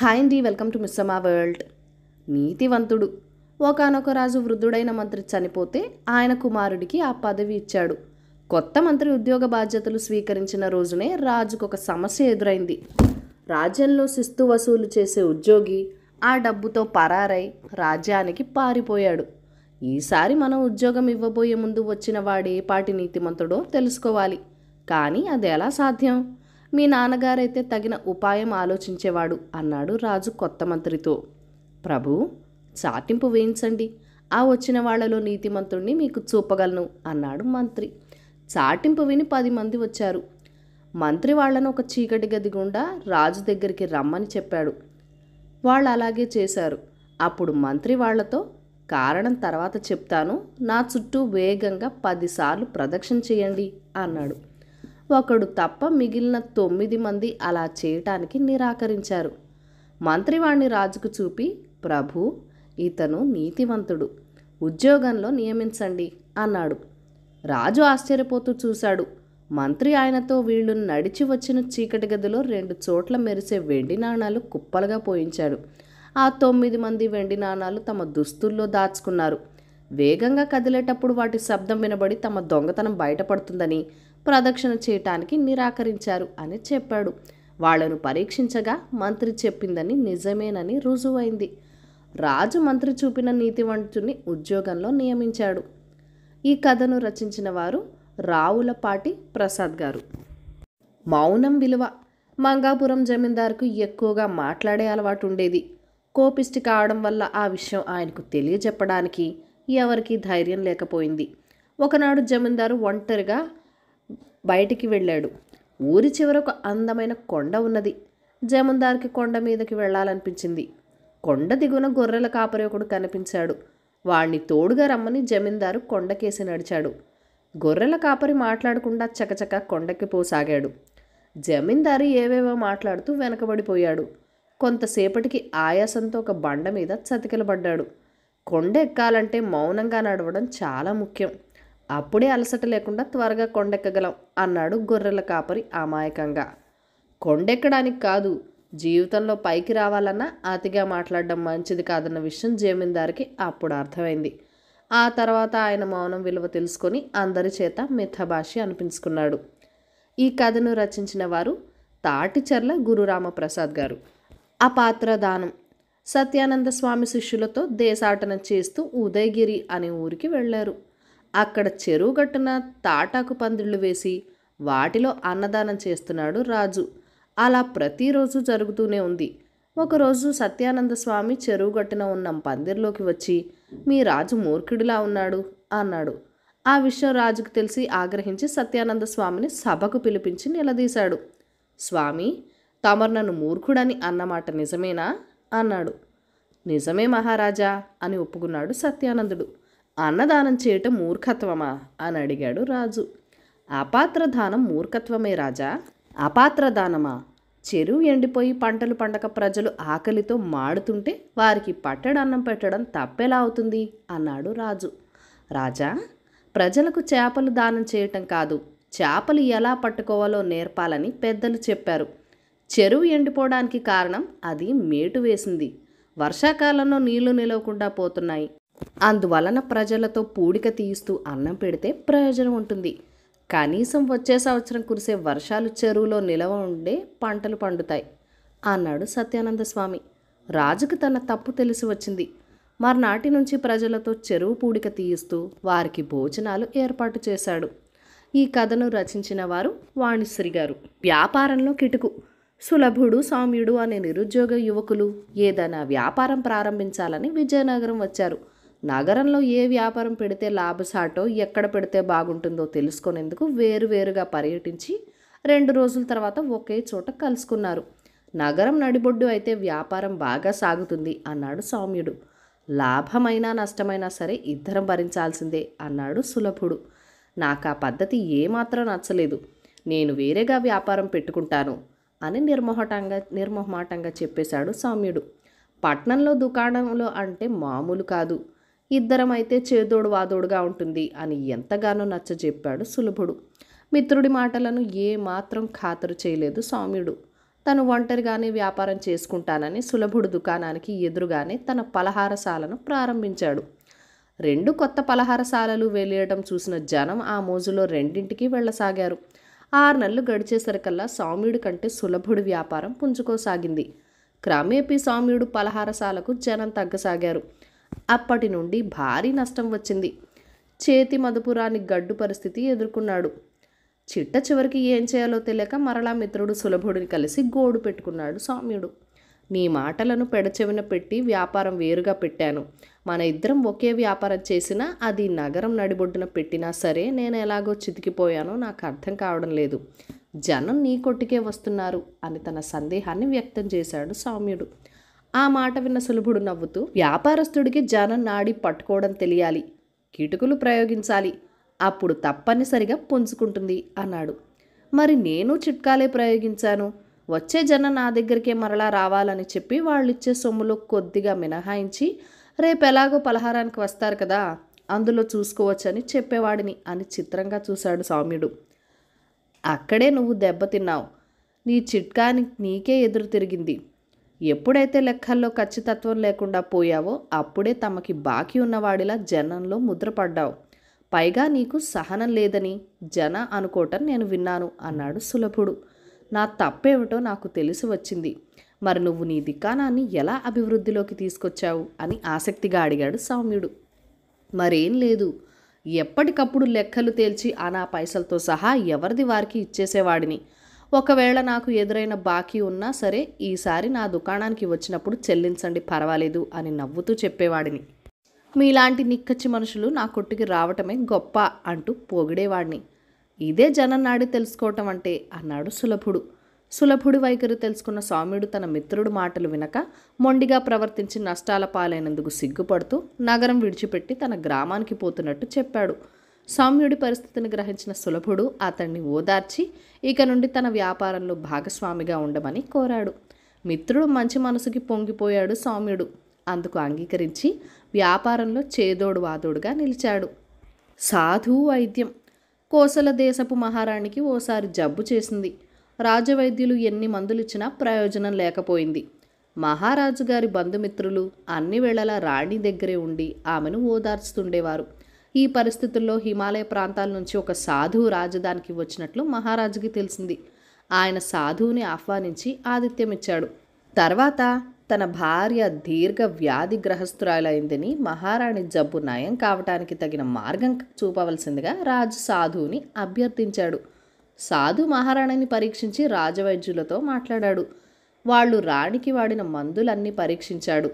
Hi అండి, welcome to మిస్సమ్మా world. నీతివంతుడు. ఒకానొక రాజు వృద్ధుడైన మంత్రి చనిపోతే ఆయన కుమారుడికి ఆ పదవి ఇచ్చాడు. కొత్త మంత్రి ఉద్యోగ బాధ్యతలు స్వీకరించిన రోజునే రాజుకు ఒక సమస్య ఎదురైంది. రాజ్యంలో శిస్తు వసూలు చేసే ఉద్యోగి ఆ డబ్బుతో పరారై రాజ్యానికి పారిపోయాడు. ఈసారి మనం ఉద్యోగం ఇవ్వబోయే ముందు వచ్చిన వాడే పాటి నీతిమంతుడో తెలుసుకోవాలి. కానీ అది ఎలా సాధ్యం? మీ నాన్నగారైతే తగిన ఉపాయం ఆలోచించేవాడు అన్నాడు రాజు కొత్త మంత్రితో. ప్రభు, చాటింపు వేయించండి, ఆ వచ్చిన వాళ్లలో నీతిమంతుణ్ణి మీకు చూపగలను అన్నాడు మంత్రి. చాటింపు విని 10 మంది వచ్చారు. మంత్రి వాళ్లను ఒక చీకటి గది గుండా రాజు దగ్గరికి రమ్మని చెప్పాడు. వాళ్ళు అలాగే చేశారు. అప్పుడు మంత్రి వాళ్లతో, కారణం తర్వాత చెప్తాను, నా చుట్టూ వేగంగా 10 సార్లు ప్రదక్షిణ చేయండి అన్నాడు. ఒకడు తప్ప మిగిలిన 9 మంది అలా చేయటానికి నిరాకరించారు. మంత్రి వాణ్ణి రాజుకు చూపి, ప్రభు, ఇతను నీతివంతుడు, ఉద్యోగంలో నియమించండి అన్నాడు. రాజు ఆశ్చర్యపోతూ చూశాడు. మంత్రి ఆయనతో వీళ్ళు నడిచి వచ్చిన చీకటి గదిలో 2 చోట్ల మెరిసే వెండి నాణాలు కుప్పలుగా పోయించాడు. ఆ 9 మంది వెండి నాణాలు తమ దుస్తుల్లో దాచుకున్నారు. వేగంగా కదిలేటప్పుడు వాటి శబ్దం వినబడి తమ దొంగతనం బయటపడుతుందని ప్రదక్షిణ చేయటానికి నిరాకరించారు అని చెప్పాడు. వాళ్లను పరీక్షించగా మంత్రి చెప్పిందని నిజమేనని రుజువైంది. రాజు మంత్రి చూపిన నీతివంతుని ఉద్యోగంలో నియమించాడు. ఈ కథను రచించిన వారు రావులపాటి ప్రసాద్ గారు. మౌనం విలువ. మంగాపురం జమీందారుకు ఎక్కువగా మాట్లాడే అలవాటు ఉండేది. కోపిష్టి కావడం వల్ల ఆ విషయం ఆయనకు తెలియజెప్పడానికి ఎవరికీ ధైర్యం లేకపోయింది. ఒకనాడు జమీందారు ఒంటరిగా బయటికి వెళ్ళాడు. ఊరి చివర ఒక అందమైన కొండ ఉన్నది. జమీందార్కి కొండ మీదకి వెళ్ళాలనిపించింది. కొండ దిగున గొర్రెల కాపరి ఒకడు కనిపించాడు. వాణ్ణి తోడుగా రమ్మని జమీందారు కొండకేసి నడిచాడు. గొర్రెల కాపరి మాట్లాడకుండా చకచక కొండకి పోసాగాడు. జమీందారు ఏవేవో మాట్లాడుతూ వెనకబడిపోయాడు. కొంతసేపటికి ఆయాసంతో ఒక బండ మీద చతికిలబడ్డాడు. కొండ ఎక్కాలంటే మౌనంగా నడవడం చాలా ముఖ్యం. అప్పుడే అలసట లేకుండా త్వరగా కొండెక్కగలం అన్నాడు గొర్రెల కాపరి అమాయకంగా. కొండెక్కడానికి కాదు, జీవితంలో పైకి రావాలన్నా అతిగా మాట్లాడడం మంచిది కాదన్న విషయం జమీందారికి అప్పుడు అర్థమైంది. ఆ తర్వాత ఆయన మౌనం విలువ తెలుసుకొని అందరి చేత మిథభాషి అనిపించుకున్నాడు. ఈ కథను రచించిన వారు తాటిచెర్ల గురురామప్రసాద్ గారు. అపాత్రదానం. సత్యానంద స్వామి శిష్యులతో దేశాటన చేస్తూ ఉదయగిరి అనే ఊరికి వెళ్ళారు. అక్కడ చెరువు గట్టున తాటాకు పందిళ్ళు వేసి వాటిలో అన్నదానం చేస్తున్నాడు రాజు. అలా ప్రతిరోజు జరుగుతూనే ఉంది. ఒకరోజు సత్యానంద స్వామి చెరువు గట్టున ఉన్న పందిర్లోకి వచ్చి, మీ రాజు మూర్ఖుడిలా ఉన్నాడు అన్నాడు. ఆ విషయం రాజుకు తెలిసి ఆగ్రహించి సత్యానంద స్వామిని సభకు పిలిపించి నిలదీశాడు. స్వామి, తమరు నన్ను మూర్ఖుడని అన్నమాట నిజమేనా అన్నాడు. నిజమే మహారాజా అని ఒప్పుకున్నాడు సత్యానందుడు. అన్నదానం చేయటం మూర్ఖత్వమా అని అడిగాడు రాజు. అపాత్రదానం మూర్ఖత్వమే రాజా. అపాత్రదానమా? చెరువు ఎండిపోయి పంటలు పండక ప్రజలు ఆకలితో మాడుతుంటే వారికి పట్టడన్నం పెట్టడం తప్పెలా అవుతుంది అన్నాడు రాజు. రాజా, ప్రజలకు చేపలు దానం చేయటం కాదు, చేపలు ఎలా పట్టుకోవాలో నేర్పాలని పెద్దలు చెప్పారు. చెరువు ఎండిపోవడానికి కారణం అది మేటు వేసింది. వర్షాకాలంలో నీళ్లు నిలవకుండా పోతున్నాయి. అందువలన ప్రజలతో పూడిక తీయిస్తూ అన్నం పెడితే ప్రయోజనం ఉంటుంది. కనీసం వచ్చే సంవత్సరం కురిసే వర్షాలు చెరువులో నిలవ ఉండే పంటలు పండుతాయి అన్నాడు సత్యానంద స్వామి. రాజుకు తన తప్పు తెలిసి వచ్చింది. మర్నాటి నుంచి ప్రజలతో చెరువు పూడిక తీయిస్తూ వారికి భోజనాలు ఏర్పాటు చేశాడు. ఈ కథను రచించిన వారు వాణిశ్రీ గారు. వ్యాపారంలో కిటుకు. సులభుడు, సౌమ్యుడు అనే నిరుద్యోగ యువకులు ఏదైనా వ్యాపారం ప్రారంభించాలని విజయనగరం వచ్చారు. నగరంలో ఏ వ్యాపారం పెడితే లాభసాటో, ఎక్కడ పెడితే బాగుంటుందో తెలుసుకునేందుకు వేరువేరుగా పర్యటించి 2 రోజుల తర్వాత ఒకే చోట కలుసుకున్నారు. నగరం నడిబొడ్డు అయితే వ్యాపారం బాగా సాగుతుంది అన్నాడు సౌమ్యుడు. లాభమైనా నష్టమైనా సరే ఇద్దరం భరించాల్సిందే అన్నాడు సులభుడు. నాకు ఆ పద్ధతి ఏమాత్రం నచ్చలేదు, నేను వేరేగా వ్యాపారం పెట్టుకుంటాను అని నిర్మోహమాటంగా చెప్పేశాడు సౌమ్యుడు. పట్నంలో దుకాణంలో అంటే మామూలు కాదు, ఇద్దరం అయితే చేదోడు వాదోడుగా ఉంటుంది అని ఎంతగానో నచ్చజెప్పాడు సులభుడు. మిత్రుడి మాటలను ఏమాత్రం ఖాతరు చేయలేదు సౌమ్యుడు. తను ఒంటరిగానే వ్యాపారం చేసుకుంటానని సులభుడు దుకాణానికి ఎదురుగానే తన పలహారశాలను ప్రారంభించాడు. 2 కొత్త పలహారశాలలు వెలియడం చూసిన జనం ఆ మోజులో రెండింటికి వెళ్ళసాగారు. 6 నెలలు గడిచేసరికల్లా సౌమ్యుడి కంటే సులభుడి వ్యాపారం పుంజుకోసాగింది. క్రమేపీ సౌమ్యుడు పలహారశాలకు జనం తగ్గసాగారు. అప్పటి నుండి భారీ నష్టం వచ్చింది. చేతి మదుపురాని గడ్డు పరిస్థితి ఎదుర్కొన్నాడు. చిట్ట చివరికి ఏం చేయాలో తెలియక మరలా మిత్రుడు సులభుడిని కలిసి గోడు పెట్టుకున్నాడు సౌమ్యుడు. నీ మాటలను పెడచెవిన పెట్టి వ్యాపారం వేరుగా పెట్టాను. మన ఇద్దరం ఒకే వ్యాపారం చేసినా, అది నగరం నడిబొడ్డున పెట్టినా సరే నేను ఎలాగో చితికిపోయానో నాకు అర్థం కావడం లేదు. జనం నీ కొట్టుకే వస్తున్నారు అని తన సందేహాన్ని వ్యక్తం చేశాడు సౌమ్యుడు. ఆ మాట విన్న సులభుడు నవ్వుతూ, వ్యాపారస్తుడికి జనం నాడి పట్టుకోవడం తెలియాలి, కిటుకులు ప్రయోగించాలి, అప్పుడు తప్పనిసరిగా పుంజుకుంటుంది అన్నాడు. మరి నేను చిట్కాలే ప్రయోగించాను. వచ్చే జనం నా దగ్గరికే మరలా రావాలని చెప్పి వాళ్ళిచ్చే సొమ్ములో కొద్దిగా మినహాయించి రేపు ఎలాగో పలహారానికి వస్తారు కదా, అందులో చూసుకోవచ్చని చెప్పేవాడిని అని చిత్రంగా చూశాడు సౌమ్యుడు. అక్కడే నువ్వు దెబ్బతిన్నావు. నీ చిట్కాని నీకే ఎదురు తిరిగింది. ఎప్పుడైతే లెక్కల్లో ఖచ్చితత్వం లేకుండా పోయావో అప్పుడే తమకి బాకీ ఉన్నవాడిలా జనంలో ముద్రపడ్డావు. పైగా నీకు సహనం లేదని జన అనుకోవటం నేను విన్నాను అన్నాడు సులభుడు. నా తప్పేమిటో నాకు తెలిసి వచ్చింది. మరి నువ్వు నీ దుకాణాన్ని ఎలా అభివృద్ధిలోకి తీసుకొచ్చావు అని ఆసక్తిగా అడిగాడు సౌమ్యుడు. మరేం లేదు, ఎప్పటికప్పుడు లెక్కలు తేల్చి ఆనా పైసలతో సహా ఎవరిది వారికి ఇచ్చేసేవాడిని. ఒకవేళ నాకు ఎదురైన బాకీ ఉన్నా సరే ఈసారి నా దుకాణానికి వచ్చినప్పుడు చెల్లించండి పర్వాలేదు అని నవ్వుతూ చెప్పేవాడిని. మీలాంటి నిక్కచ్చి మనుషులు నా కొట్టుకి రావటమే గొప్ప అంటూ పొగిడేవాడిని. ఇదే జనం నాడి తెలుసుకోవటం అంటే అన్నాడు సులభుడు. సులభుడి వైఖరి తెలుసుకున్న సౌమ్యుడు తన మిత్రుడు మాటలు వినక మొండిగా ప్రవర్తించి నష్టాల పాలైనందుకు సిగ్గుపడుతూ నగరం విడిచిపెట్టి తన గ్రామానికి పోతున్నట్టు చెప్పాడు. సౌమ్యుడి పరిస్థితిని గ్రహించిన సులభుడు అతన్ని ఓదార్చి ఇక నుండి తన వ్యాపారంలో భాగస్వామిగా ఉండమని కోరాడు. మిత్రుడు మంచి మనసుకి పొంగిపోయాడు సౌమ్యుడు. అందుకు అంగీకరించి వ్యాపారంలో చేదోడు వాదోడుగా నిలిచాడు. సాధు వైద్యం. కోసల దేశపు మహారాణికి ఓసారి జబ్బు చేసింది. రాజవైద్యులు ఎన్ని మందులు ఇచ్చినా ప్రయోజనం లేకపోయింది. మహారాజు గారి బంధుమిత్రులు అన్ని వేళలా రాణి దగ్గరే ఉండి ఆమెను ఓదార్చుతుండేవారు. ఈ పరిస్థితుల్లో హిమాలయ ప్రాంతాల నుంచి ఒక సాధువు రాజధానికి వచ్చినట్లు మహారాజుకి తెలిసింది. ఆయన సాధువుని ఆహ్వానించి ఆతిథ్యమిచ్చాడు. తర్వాత తన భార్య దీర్ఘ వ్యాధి గ్రహస్థురాలైందని మహారాణి జబ్బు నయం కావటానికి తగిన మార్గం చూపవలసిందిగా రాజు సాధువుని అభ్యర్థించాడు. సాధు మహారాణిని పరీక్షించి రాజవైద్యులతో మాట్లాడాడు. వాళ్ళు రాణికి వాడిన మందులన్నీ పరీక్షించాడు.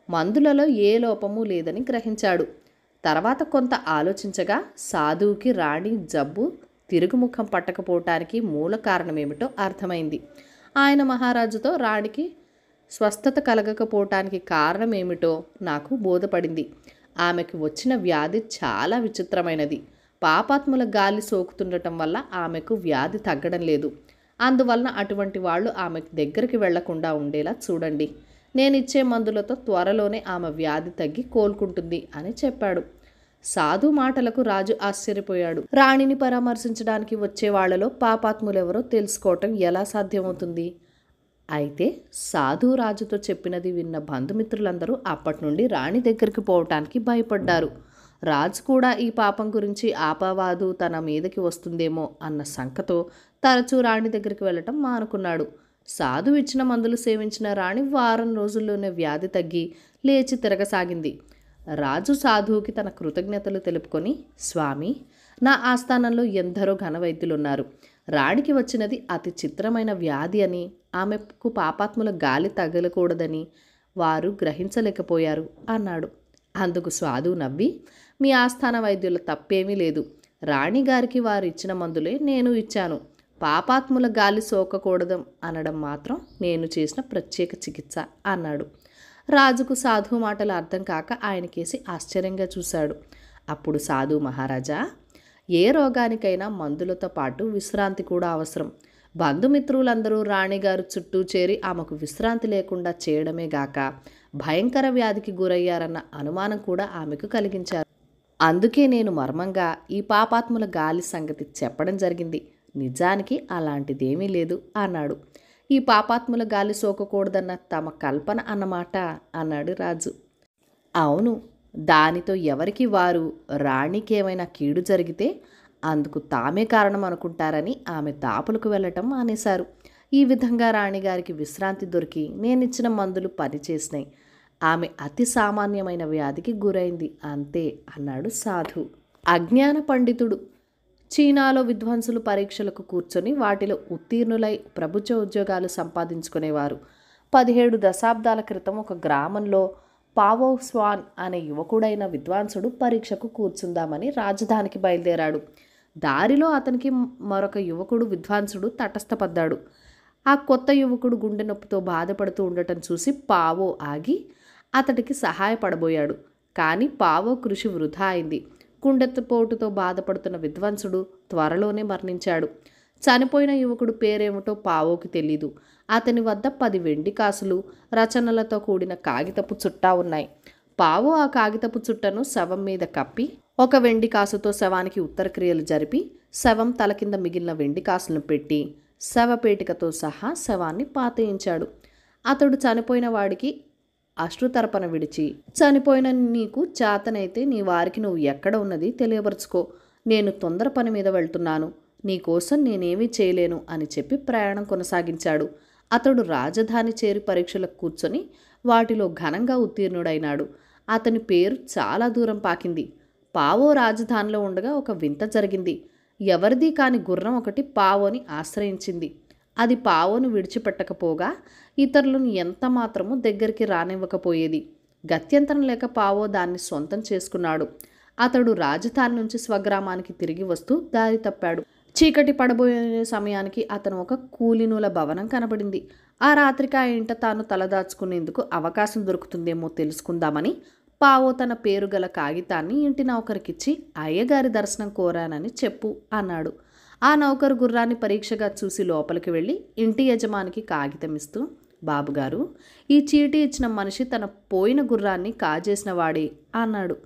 మందులలో ఏ లోపము లేదని గ్రహించాడు. తర్వాత కొంత ఆలోచించగా సాధువుకి రాణి జబ్బు తిరుగుముఖం పట్టకపోవటానికి మూల కారణమేమిటో అర్థమైంది. ఆయన మహారాజుతో రాణికి స్వస్థత కలగకపోవటానికి కారణమేమిటో నాకు బోధపడింది. ఆమెకు వచ్చిన వ్యాధి చాలా విచిత్రమైనది. పాపాత్ముల గాలి సోకుతుండటం వల్ల ఆమెకు వ్యాధి తగ్గడం లేదు. అందువలన అటువంటి వాళ్ళు ఆమె దగ్గరికి వెళ్లకుండా ఉండేలా చూడండి. నేను ఇచ్చే మందులతో త్వరలోనే ఆమె వ్యాధి తగ్గి కోలుకుంటుంది అని చెప్పాడు. సాధు మాటలకు రాజు ఆశ్చర్యపోయాడు. రాణిని పరామర్శించడానికి వచ్చే వాళ్లలో పాపాత్ములెవరో తెలుసుకోవటం ఎలా సాధ్యమవుతుంది? అయితే సాధు రాజుతో చెప్పినది విన్న బంధుమిత్రులందరూ అప్పటి నుండి రాణి దగ్గరికి పోవటానికి భయపడ్డారు. రాజు కూడా ఈ పాపం గురించి ఆపవాదు తన మీదకి వస్తుందేమో అన్న శంకతో తరచూ రాణి దగ్గరికి వెళ్ళటం మానుకున్నాడు. సాధు ఇచ్చిన మందులు సేవించిన రాణి వారం రోజుల్లోనే వ్యాధి తగ్గి లేచి తిరగసాగింది. రాజు సాధువుకి తన కృతజ్ఞతలు తెలుపుకొని, స్వామి, నా ఆస్థానంలో ఎందరో ఘనవైద్యులున్నారు. రాణికి వచ్చినది అతి చిత్రమైన వ్యాధి అని, ఆమెకు పాపాత్ముల గాలి తగలకూడదని వారు గ్రహించలేకపోయారు అన్నాడు. అందుకు సాధువు నవ్వి, మీ ఆస్థాన వైద్యుల తప్పేమీ లేదు. రాణిగారికి వారు ఇచ్చిన మందులే నేను ఇచ్చాను. పాపాత్ముల గాలి సోకకూడదు అనడం మాత్రం నేను చేసిన ప్రత్యేక చికిత్స అన్నాడు. రాజుకు సాధువు మాటలు అర్థం కాక ఆయనకేసి ఆశ్చర్యంగా చూశాడు. అప్పుడు సాధు మహారాజా, ఏ రోగానికైనా మందులతో పాటు విశ్రాంతి కూడా అవసరం. బంధుమిత్రులందరూ రాణిగారు చుట్టూ చేరి ఆమెకు విశ్రాంతి లేకుండా చేయడమే గాక భయంకర వ్యాధికి గురయ్యారన్న అనుమానం కూడా ఆమెకు కలిగించారు. అందుకే నేను మర్మంగా ఈ పాపాత్ముల గాలి సంగతి చెప్పడం జరిగింది. నిజానికి అలాంటిదేమీ లేదు అన్నాడు. ఈ పాపాత్ముల గాలి సోకకూడదన్న తమ కల్పన అన్నమాట అన్నాడు రాజు. అవును, దానితో ఎవరికి వారు రాణికి ఏమైనా కీడు జరిగితే అందుకు తామే కారణం అనుకుంటారని ఆమె దాపులకు వెళ్ళటం మానేశారు. ఈ విధంగా రాణిగారికి విశ్రాంతి దొరికి నేనిచ్చిన మందులు పనిచేసినాయి. ఆమె అతి సామాన్యమైన వ్యాధికి గురైంది అంతే అన్నాడు సాధు. అజ్ఞాన పండితుడు. చీనాలో విద్వాంసులు పరీక్షలకు కూర్చొని వాటిలో ఉత్తీర్ణులై ప్రభుత్వ ఉద్యోగాలు సంపాదించుకునేవారు. 17 దశాబ్దాల క్రితం ఒక గ్రామంలో పావో స్వాన్ అనే యువకుడైన విద్వాంసుడు పరీక్షకు కూర్చుందామని రాజధానికి బయలుదేరాడు. దారిలో అతనికి మరొక యువకుడు విద్వాంసుడు తటస్థపడ్డాడు. ఆ కొత్త యువకుడు గుండె నొప్పితో బాధపడుతూ ఉండటం చూసి పావో ఆగి అతడికి సహాయపడబోయాడు. కానీ పావో కృషి వృధా అయింది. గుండెపోటుతో బాధపడుతున్న విద్వాంసుడు త్వరలోనే మరణించాడు. చనిపోయిన యువకుడు పేరేమిటో పావోకి తెలీదు. అతని వద్ద 10 వెండి కాసులు, రచనలతో కూడిన కాగితపు చుట్టా ఉన్నాయి. పావో ఆ కాగితపు చుట్టను శవం మీద కప్పి 1 వెండి కాసుతో శవానికి ఉత్తరక్రియలు జరిపి శవం తల కింద మిగిలిన వెండి కాసులను పెట్టి శవపేటికతో సహా శవాన్ని పాతేయించాడు. అతడు చనిపోయిన వాడికి అశ్రుతర్పణ విడిచి, చనిపోయిన నీకు చేతనైతే నీ వారికి నువ్వు ఎక్కడ ఉన్నది తెలియపరుచుకో, నేను తొందర పని మీద వెళ్తున్నాను, నీకోసం నేనేమీ చేయలేను అని చెప్పి ప్రయాణం కొనసాగించాడు. అతడు రాజధాని చేరి పరీక్షలకు కూర్చొని వాటిలో ఘనంగా ఉత్తీర్ణుడైనాడు. అతని పేరు చాలా దూరం పాకింది. పావో రాజధానిలో ఉండగా ఒక వింత జరిగింది. ఎవరిది కాని గుర్రం ఒకటి పావోని ఆశ్రయించింది. అది పావోను విడిచిపెట్టకపోగా ఇతరులను ఎంత మాత్రమూ దగ్గరికి రానివ్వకపోయేది. గత్యంతరం లేక పావో దాన్ని సొంతం చేసుకున్నాడు. అతడు రాజధాని నుంచి స్వగ్రామానికి తిరిగి వస్తూ దారి తప్పాడు. చీకటి పడబోయే సమయానికి అతను ఒక కూలీనుల భవనం కనబడింది. ఆ రాత్రికి ఆ ఇంట తాను తలదాచుకునేందుకు అవకాశం దొరుకుతుందేమో తెలుసుకుందామని పావో తన పేరు గల కాగితాన్ని ఇంటి నౌకరికిచ్చి అయ్యగారి దర్శనం కోరానని చెప్పు అన్నాడు. ఆ నౌకరు గుర్రాన్ని పరీక్షగా చూసి లోపలికి వెళ్ళి ఇంటి యజమానికి కాగితం ఇస్తూ, బాబుగారు, ఈ చీటీ ఇచ్చిన మనిషి తన పోయిన గుర్రాన్ని కాజేసిన వాడే అన్నాడు.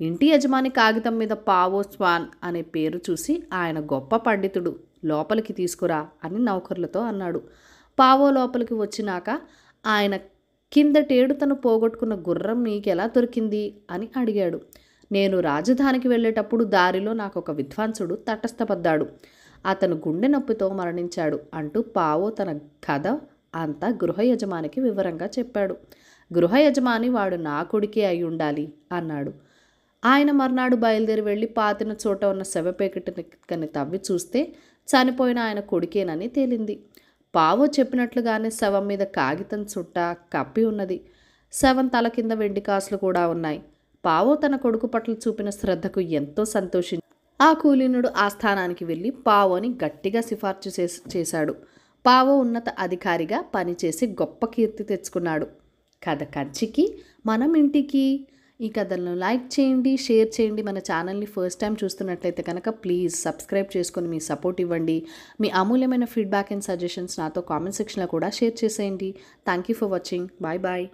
ఇంటి యజమాని కాగితం మీద పావో స్వాన్ అనే పేరు చూసి, ఆయన గొప్ప పండితుడు, లోపలికి తీసుకురా అని నౌకర్లతో అన్నాడు. పావో లోపలికి వచ్చినాక ఆయన కిందటేడు తను పోగొట్టుకున్న గుర్రం నీకెలా దొరికింది అని అడిగాడు. నేను రాజధానికి వెళ్ళేటప్పుడు దారిలో నాకు ఒక విద్వాంసుడు తటస్థపడ్డాడు. అతను గుండె నొప్పితో మరణించాడు అంటూ పావో తన కథ అంతా గృహ యజమానికి వివరంగా చెప్పాడు. గృహ యజమాని వాడు నా కొడుకే అయి ఉండాలి అన్నాడు. ఆయన మర్నాడు బయలుదేరి వెళ్ళి పాతిన చోట ఉన్న శవపేకిటని తవ్వి చూస్తే చనిపోయిన ఆయన కొడుకేనని తేలింది. పావో చెప్పినట్లుగానే శవం మీద కాగితం చుట్ట కప్పి ఉన్నది. శవం తల కింద వెండి కాసులు కూడా ఉన్నాయి. పావో తన కొడుకు పట్ల చూపిన శ్రద్ధకు ఎంతో సంతోషించి ఆ కూలీనుడు ఆ స్థానానికి వెళ్ళి పావోని గట్టిగా సిఫార్సు చేశాడు. పావో ఉన్నత అధికారిగా పనిచేసి గొప్ప కీర్తి తెచ్చుకున్నాడు. కథ కంచికి మనం ఇంటికి. ఈ కథలను లైక్ చేయండి, షేర్ చేయండి. మన ఛానల్ని ఫస్ట్ టైం చూస్తున్నట్లయితే కనుక ప్లీజ్ సబ్స్క్రైబ్ చేసుకొని మీ సపోర్ట్ ఇవ్వండి. మీ అమూల్యమైన ఫీడ్బ్యాక్ అండ్ సజెషన్స్ నాతో కామెంట్ సెక్షన్లో కూడా షేర్ చేసేయండి. Thank you for watching. Bye bye.